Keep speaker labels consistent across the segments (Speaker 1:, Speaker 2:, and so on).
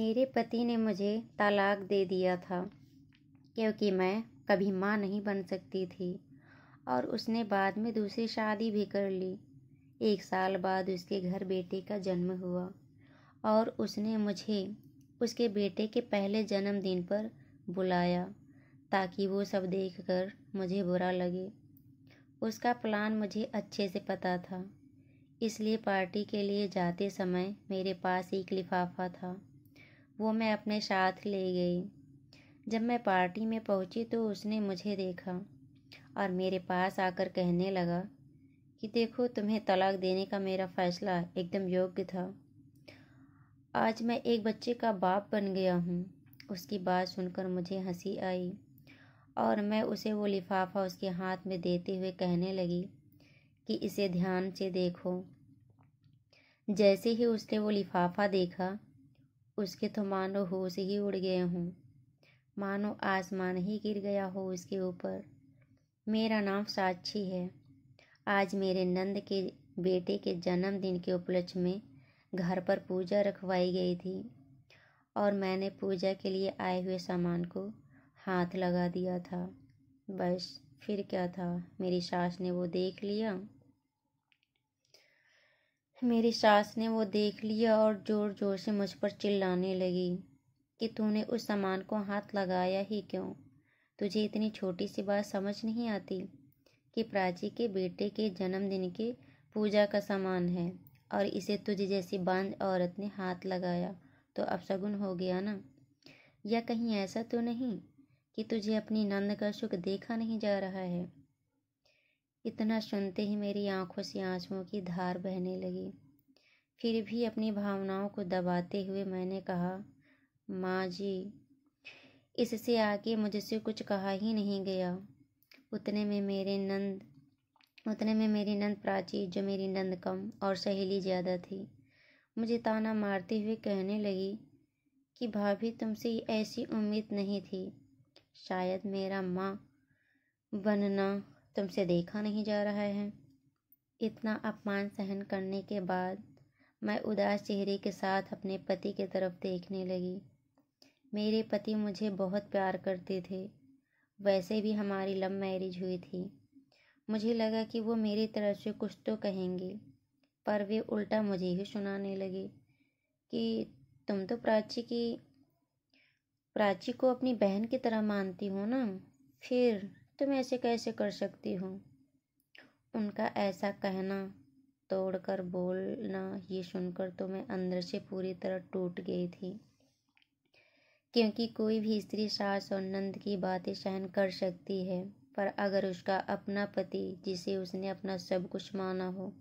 Speaker 1: मेरे पति ने मुझे तलाक दे दिया था क्योंकि मैं कभी माँ नहीं बन सकती थी, और उसने बाद में दूसरी शादी भी कर ली। 1 साल बाद उसके घर बेटे का जन्म हुआ और उसने मुझे उसके बेटे के पहले जन्मदिन पर बुलाया ताकि वो सब देखकर मुझे बुरा लगे। उसका प्लान मुझे अच्छे से पता था, इसलिए पार्टी के लिए जाते समय मेरे पास एक लिफाफा था। वो मैं अपने साथ ले गई। जब मैं पार्टी में पहुंची तो उसने मुझे देखा और मेरे पास आकर कहने लगा कि देखो, तुम्हें तलाक देने का मेरा फैसला एकदम योग्य था। आज मैं एक बच्चे का बाप बन गया हूँ। उसकी बात सुनकर मुझे हंसी आई और मैं उसे वो लिफाफा उसके हाथ में देते हुए कहने लगी कि इसे ध्यान से देखो। जैसे ही उसने वो लिफाफा देखा, उसके तो मानो होश ही उड़ गए हों, मानो आसमान ही गिर गया हो उसके ऊपर। मेरा नाम साक्षी है। आज मेरे नंद के बेटे के जन्मदिन के उपलक्ष्य में घर पर पूजा रखवाई गई थी और मैंने पूजा के लिए आए हुए सामान को हाथ लगा दिया था। बस फिर क्या था, मेरी सास ने वो देख लिया। और जोर जोर से मुझ पर चिल्लाने लगी कि तूने उस सामान को हाथ लगाया ही क्यों? तुझे इतनी छोटी सी बात समझ नहीं आती कि प्राची के बेटे के जन्मदिन के पूजा का सामान है और इसे तुझे जैसी बांझ औरत ने हाथ लगाया तो अपशगुन हो गया ना? या कहीं ऐसा तो नहीं कि तुझे अपनी नंद का सुख देखा नहीं जा रहा है? इतना सुनते ही मेरी आंखों से आंसुओं की धार बहने लगी। फिर भी अपनी भावनाओं को दबाते हुए मैंने कहा, माँ जी, इससे आगे मुझसे कुछ कहा ही नहीं गया। उतने में मेरी नंद प्राची, जो मेरी नंद कम और सहेली ज़्यादा थी, मुझे ताना मारते हुए कहने लगी कि भाभी, तुमसे ऐसी उम्मीद नहीं थी। शायद मेरा माँ बनना तुमसे देखा नहीं जा रहा है। इतना अपमान सहन करने के बाद मैं उदास चेहरे के साथ अपने पति की तरफ देखने लगी। मेरे पति मुझे बहुत प्यार करते थे। वैसे भी हमारी लव मैरिज हुई थी। मुझे लगा कि वो मेरी तरफ से कुछ तो कहेंगे, पर वे उल्टा मुझे ही सुनाने लगे कि तुम तो प्राची को अपनी बहन की तरह मानती हो ना, फिर तुम ऐसे कैसे कर सकती हो? उनका ऐसा कहना, तोड़कर बोलना, ये सुनकर तो मैं अंदर से पूरी तरह टूट गई थी। क्योंकि कोई भी स्त्री सास और नंद की बातें सहन कर सकती है, पर अगर उसका अपना पति, जिसे उसने अपना सब कुछ माना हो,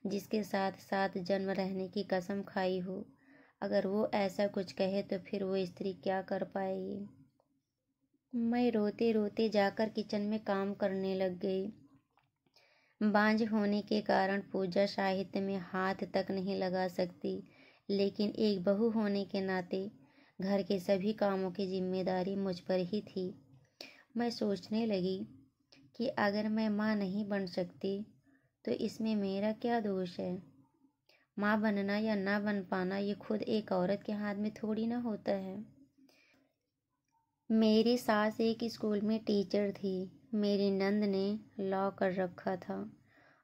Speaker 1: जिसके साथ 7 जन्म रहने की कसम खाई हो, अगर वो ऐसा कुछ कहे तो फिर वो स्त्री क्या कर पाएगी? मैं रोते रोते जाकर किचन में काम करने लग गई। बांझ होने के कारण पूजा साहित्य में हाथ तक नहीं लगा सकती, लेकिन एक बहू होने के नाते घर के सभी कामों की जिम्मेदारी मुझ पर ही थी। मैं सोचने लगी कि अगर मैं माँ नहीं बन सकती तो इसमें मेरा क्या दोष है? माँ बनना या ना बन पाना ये खुद एक औरत के हाथ में थोड़ी ना होता है। मेरी सास एक स्कूल में टीचर थी, मेरी नंद ने लॉ कर रखा था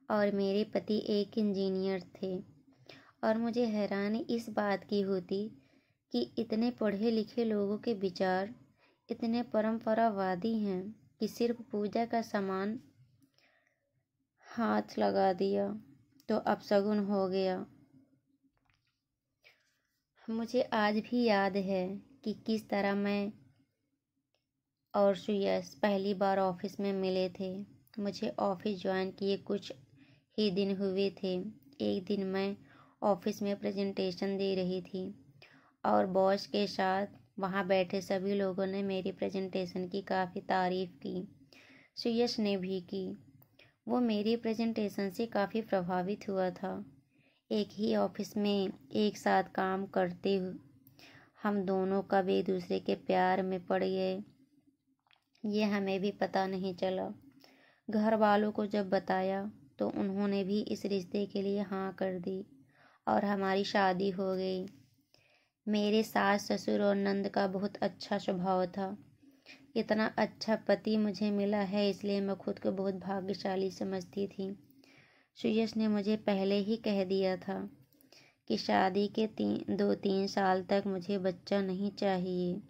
Speaker 1: और मेरे पति एक इंजीनियर थे। और मुझे हैरानी इस बात की होती कि इतने पढ़े लिखे लोगों के विचार इतने परंपरावादी हैं कि सिर्फ पूजा का सामान हाथ लगा दिया तो अपशगुन हो गया। मुझे आज भी याद है कि किस तरह मैं और सुयश पहली बार ऑफिस में मिले थे। मुझे ऑफिस ज्वाइन किए कुछ ही दिन हुए थे। एक दिन मैं ऑफिस में प्रेजेंटेशन दे रही थी और बॉस के साथ वहाँ बैठे सभी लोगों ने मेरी प्रेजेंटेशन की काफ़ी तारीफ़ की। सुयश ने भी की। वो मेरी प्रेजेंटेशन से काफ़ी प्रभावित हुआ था। एक ही ऑफिस में एक साथ काम करते हम दोनों कब एक दूसरे के प्यार में पड़ गए, ये हमें भी पता नहीं चला। घर वालों को जब बताया तो उन्होंने भी इस रिश्ते के लिए हाँ कर दी और हमारी शादी हो गई। मेरे सास ससुर और नंद का बहुत अच्छा स्वभाव था। इतना अच्छा पति मुझे मिला है, इसलिए मैं खुद को बहुत भाग्यशाली समझती थी। सुयश ने मुझे पहले ही कह दिया था कि शादी के 2-3 साल तक मुझे बच्चा नहीं चाहिए।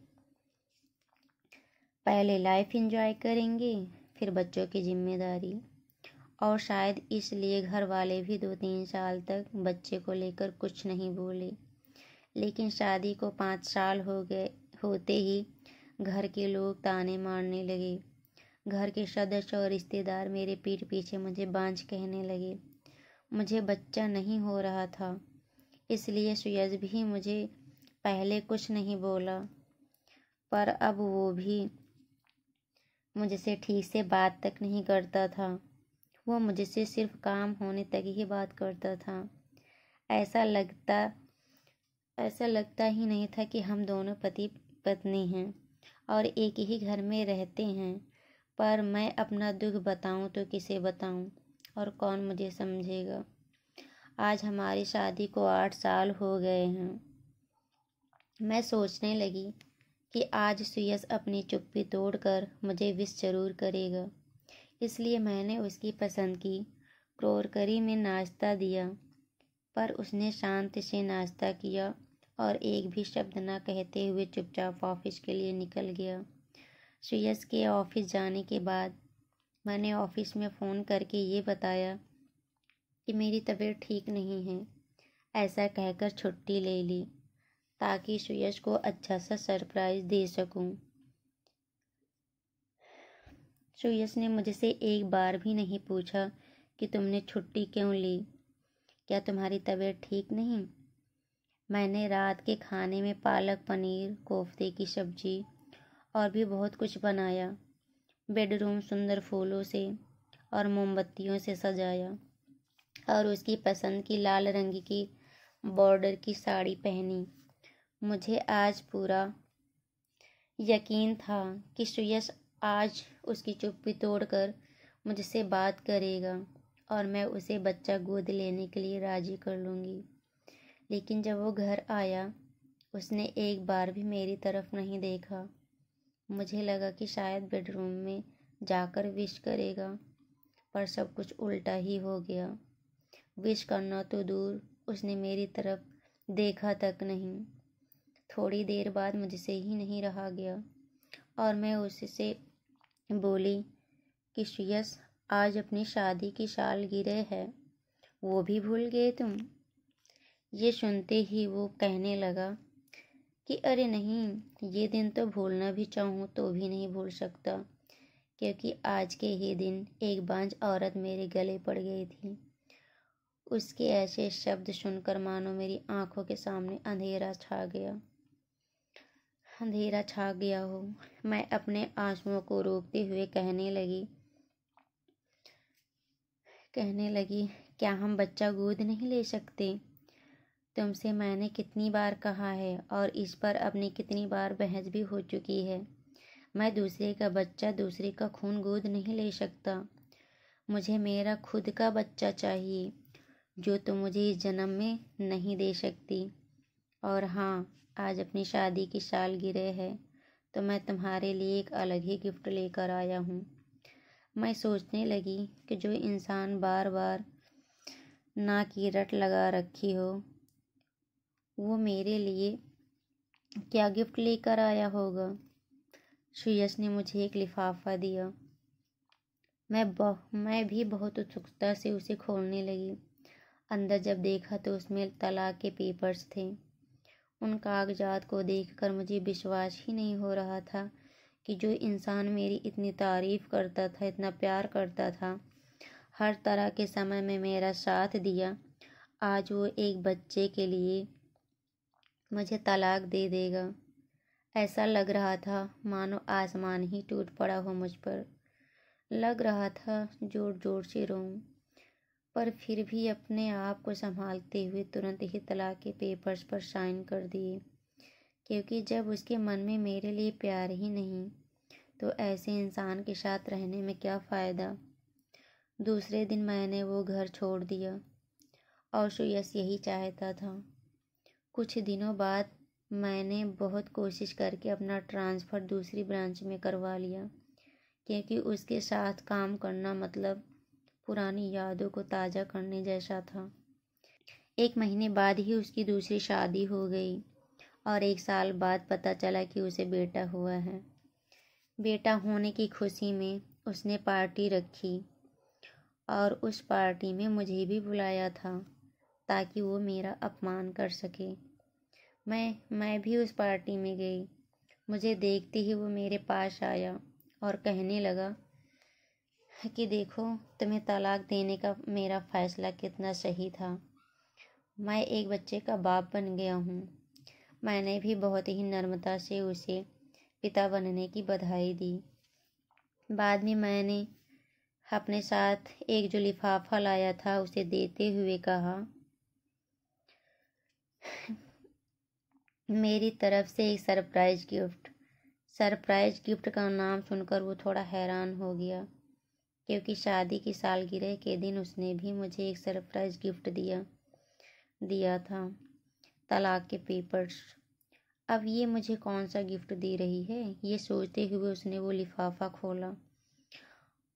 Speaker 1: पहले लाइफ एंजॉय करेंगे, फिर बच्चों की जिम्मेदारी। और शायद इसलिए घर वाले भी 2-3 साल तक बच्चे को लेकर कुछ नहीं बोले। लेकिन शादी को 5 साल हो गए होते ही घर के लोग ताने मारने लगे। घर के सदस्य और रिश्तेदार मेरे पीठ पीछे मुझे बांझ कहने लगे। मुझे बच्चा नहीं हो रहा था, इसलिए सुयश भी मुझे पहले कुछ नहीं बोला, पर अब वो भी मुझसे ठीक से बात तक नहीं करता था। वो मुझसे सिर्फ काम होने तक ही बात करता था। ऐसा लगता ही नहीं था कि हम दोनों पति पत्नी हैं और एक ही घर में रहते हैं। पर मैं अपना दुख बताऊं तो किसे बताऊं और कौन मुझे समझेगा। आज हमारी शादी को 8 साल हो गए हैं। मैं सोचने लगी कि आज सुयश अपनी चुप्पी तोड़कर मुझे विश जरूर करेगा। इसलिए मैंने उसकी पसंद की क्रोकरी में नाश्ता दिया, पर उसने शांति से नाश्ता किया और एक भी शब्द न कहते हुए चुपचाप ऑफिस के लिए निकल गया। सुयश के ऑफिस जाने के बाद मैंने ऑफिस में फ़ोन करके ये बताया कि मेरी तबीयत ठीक नहीं है। ऐसा कहकर छुट्टी ले ली ताकि सुयश को अच्छा सा सरप्राइज़ दे सकूं। सुयश ने मुझसे एक बार भी नहीं पूछा कि तुमने छुट्टी क्यों ली, क्या तुम्हारी तबीयत ठीक नहीं। मैंने रात के खाने में पालक पनीर, कोफ्ते की सब्जी और भी बहुत कुछ बनाया। बेडरूम सुंदर फूलों से और मोमबत्तियों से सजाया और उसकी पसंद की लाल रंग की बॉर्डर की साड़ी पहनी। मुझे आज पूरा यकीन था कि सुयश आज उसकी चुप्पी तोड़कर मुझसे बात करेगा और मैं उसे बच्चा गोद लेने के लिए राजी कर लूँगी। लेकिन जब वो घर आया, उसने एक बार भी मेरी तरफ नहीं देखा। मुझे लगा कि शायद बेडरूम में जाकर विश करेगा, पर सब कुछ उल्टा ही हो गया। विश करना तो दूर, उसने मेरी तरफ देखा तक नहीं। थोड़ी देर बाद मुझसे ही नहीं रहा गया और मैं उससे बोली कि सुयश, आज अपनी शादी की सालगिरह है, वो भी भूल गए तुम। ये सुनते ही वो कहने लगा कि अरे नहीं, ये दिन तो भूलना भी चाहूँ तो भी नहीं भूल सकता, क्योंकि आज के ही दिन एक बांझ औरत मेरे गले पड़ गई थी। उसके ऐसे शब्द सुनकर मानो मेरी आंखों के सामने अंधेरा छा गया हो। मैं अपने आंसुओं को रोकते हुए कहने लगी, क्या हम बच्चा गोद नहीं ले सकते? तुमसे मैंने कितनी बार कहा है और इस पर अपनी कितनी बार बहस भी हो चुकी है। मैं दूसरे का बच्चा, दूसरे का खून गोद नहीं ले सकता। मुझे मेरा खुद का बच्चा चाहिए, जो तुम मुझे इस जन्म में नहीं दे सकती। और हाँ, आज अपनी शादी की सालगिरह है, तो मैं तुम्हारे लिए एक अलग ही गिफ्ट लेकर आया हूँ। मैं सोचने लगी कि जो इंसान बार बार ना की रट लगा रखी हो, वो मेरे लिए क्या गिफ्ट लेकर आया होगा। सुयश ने मुझे एक लिफाफा दिया। मैं भी बहुत उत्सुकता से उसे खोलने लगी। अंदर जब देखा तो उसमें तलाक के पेपर्स थे। उन कागजात को देखकर मुझे विश्वास ही नहीं हो रहा था कि जो इंसान मेरी इतनी तारीफ करता था, इतना प्यार करता था, हर तरह के समय में मेरा साथ दिया, आज वो एक बच्चे के लिए मुझे तलाक दे देगा। ऐसा लग रहा था मानो आसमान ही टूट पड़ा हो मुझ पर। लग रहा था जोर जोर से रोऊं, पर फिर भी अपने आप को संभालते हुए तुरंत ही तलाक के पेपर्स पर साइन कर दिए, क्योंकि जब उसके मन में मेरे लिए प्यार ही नहीं, तो ऐसे इंसान के साथ रहने में क्या फ़ायदा। दूसरे दिन मैंने वो घर छोड़ दिया और सुयश यही चाहता था। कुछ दिनों बाद मैंने बहुत कोशिश करके अपना ट्रांसफ़र दूसरी ब्रांच में करवा लिया, क्योंकि उसके साथ काम करना मतलब पुरानी यादों को ताज़ा करने जैसा था। 1 महीने बाद ही उसकी दूसरी शादी हो गई और 1 साल बाद पता चला कि उसे बेटा हुआ है। बेटा होने की खुशी में उसने पार्टी रखी और उस पार्टी में मुझे भी बुलाया था ताकि वो मेरा अपमान कर सके। मैं भी उस पार्टी में गई। मुझे देखते ही वो मेरे पास आया और कहने लगा कि देखो, तुम्हें तलाक देने का मेरा फ़ैसला कितना सही था। मैं एक बच्चे का बाप बन गया हूँ। मैंने भी बहुत ही नम्रता से उसे पिता बनने की बधाई दी। बाद में मैंने अपने साथ एक जो लिफाफा लाया था उसे देते हुए कहा, मेरी तरफ से एक सरप्राइज़ गिफ्ट। सरप्राइज़ गिफ्ट का नाम सुनकर वो थोड़ा हैरान हो गया, क्योंकि शादी की सालगिरह के दिन उसने भी मुझे एक सरप्राइज़ गिफ्ट दिया था, तलाक के पेपर्स। अब ये मुझे कौन सा गिफ्ट दे रही है, ये सोचते हुए उसने वो लिफाफा खोला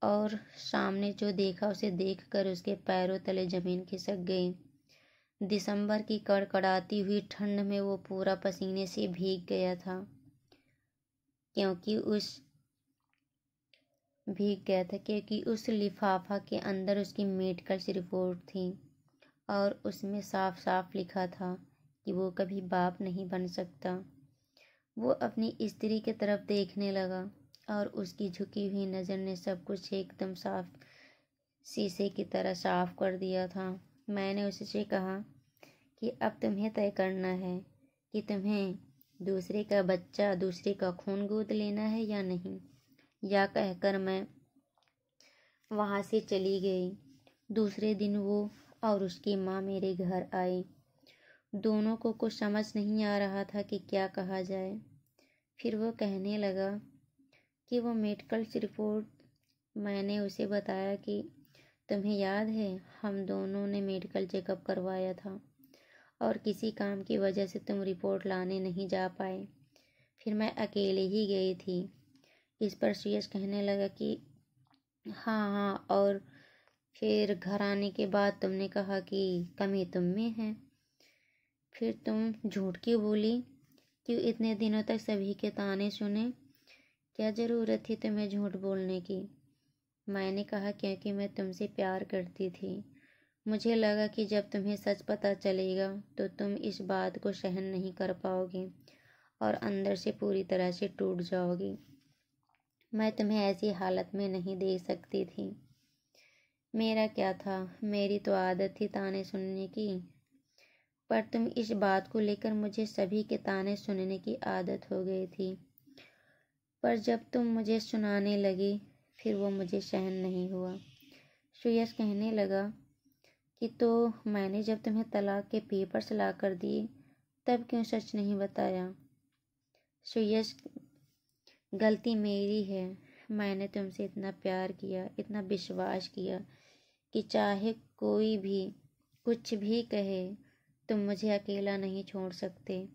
Speaker 1: और सामने जो देखा उसे देखकर उसके पैरों तले ज़मीन खिसक गई। दिसंबर की कड़कड़ाती हुई ठंड में वो पूरा पसीने से भीग गया था, क्योंकि उस लिफाफा के अंदर उसकी मेडिकल रिपोर्ट थी और उसमें साफ साफ लिखा था कि वो कभी बाप नहीं बन सकता। वो अपनी स्त्री की तरफ देखने लगा और उसकी झुकी हुई नज़र ने सब कुछ एकदम साफ शीशे की तरह साफ कर दिया था। मैंने उससे कहा कि अब तुम्हें तय करना है कि तुम्हें दूसरे का बच्चा, दूसरे का खून गोद लेना है या नहीं। या कहकर मैं वहाँ से चली गई। दूसरे दिन वो और उसकी माँ मेरे घर आई। दोनों को कुछ समझ नहीं आ रहा था कि क्या कहा जाए। फिर वो कहने लगा कि वो मेडिकल रिपोर्ट, मैंने उसे बताया कि तुम्हें याद है हम दोनों ने मेडिकल चेकअप करवाया था और किसी काम की वजह से तुम रिपोर्ट लाने नहीं जा पाए। फिर मैं अकेले ही गई थी। इस पर सुयश कहने लगा कि हाँ, और फिर घर आने के बाद तुमने कहा कि कमी तुम में है। फिर तुम झूठ क्यों बोली? क्यों इतने दिनों तक सभी के ताने सुने? क्या ज़रूरत थी तुम्हें झूठ बोलने की? मैंने कहा क्योंकि मैं तुमसे प्यार करती थी। मुझे लगा कि जब तुम्हें सच पता चलेगा तो तुम इस बात को सहन नहीं कर पाओगी और अंदर से पूरी तरह से टूट जाओगी। मैं तुम्हें ऐसी हालत में नहीं देख सकती थी। मेरा क्या था, मेरी तो आदत थी ताने सुनने की, पर तुम इस बात को लेकर मुझे सभी के ताने सुनने की आदत हो गई थी। पर जब तुम मुझे सुनाने लगी फिर वो मुझे सहन नहीं हुआ। सुयश कहने लगा कि तो मैंने जब तुम्हें तलाक के पेपर्स ला कर दिए तब क्यों सच नहीं बताया? सुयश, गलती मेरी है। मैंने तुमसे इतना प्यार किया, इतना विश्वास किया कि चाहे कोई भी कुछ भी कहे तुम मुझे अकेला नहीं छोड़ सकते।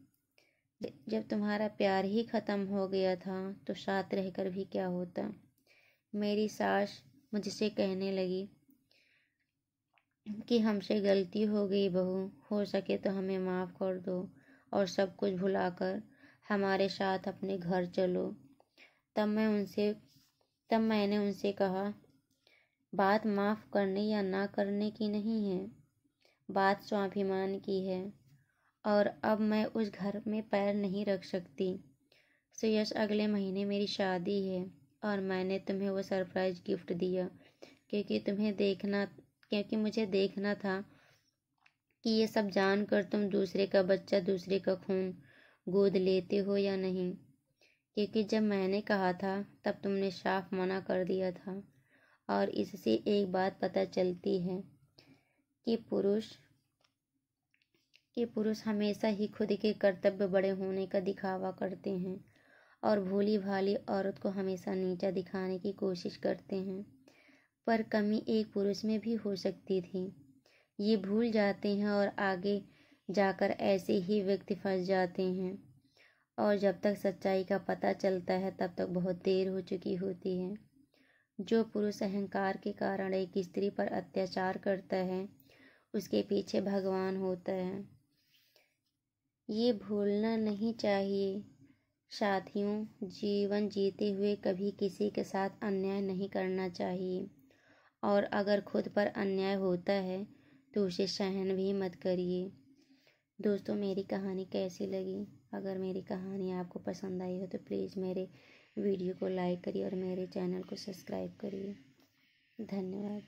Speaker 1: जब तुम्हारा प्यार ही ख़त्म हो गया था तो साथ रहकर भी क्या होता। मेरी सास मुझसे कहने लगी कि हमसे गलती हो गई बहू, हो सके तो हमें माफ़ कर दो और सब कुछ भुलाकर हमारे साथ अपने घर चलो। तब मैंने उनसे कहा, बात माफ़ करने या ना करने की नहीं है, बात स्वाभिमान की है और अब मैं उस घर में पैर नहीं रख सकती। सुयश, अगले महीने मेरी शादी है और मैंने तुम्हें वो सरप्राइज़ गिफ्ट दिया क्योंकि मुझे देखना था कि ये सब जानकर तुम दूसरे का बच्चा, दूसरे का खून गोद लेते हो या नहीं। क्योंकि जब मैंने कहा था तब तुमने साफ मना कर दिया था। और इससे एक बात पता चलती है कि पुरुष हमेशा ही खुद के कर्तव्य बड़े होने का दिखावा करते हैं और भोली भाली औरत को हमेशा नीचा दिखाने की कोशिश करते हैं। पर कमी एक पुरुष में भी हो सकती थी। ये भूल जाते हैं और आगे जाकर ऐसे ही व्यक्ति फंस जाते हैं और जब तक सच्चाई का पता चलता है तब तक बहुत देर हो चुकी होती है। जो पुरुष अहंकार के कारण एक स्त्री पर अत्याचार करता है उसके पीछे भगवान होता है। ये भूलना नहीं चाहिए साथियों, जीवन जीते हुए कभी किसी के साथ अन्याय नहीं करना चाहिए और अगर खुद पर अन्याय होता है तो उसे सहन भी मत करिए। दोस्तों, मेरी कहानी कैसी लगी? अगर मेरी कहानी आपको पसंद आई हो तो प्लीज़ मेरे वीडियो को लाइक करिए और मेरे चैनल को सब्सक्राइब करिए। धन्यवाद।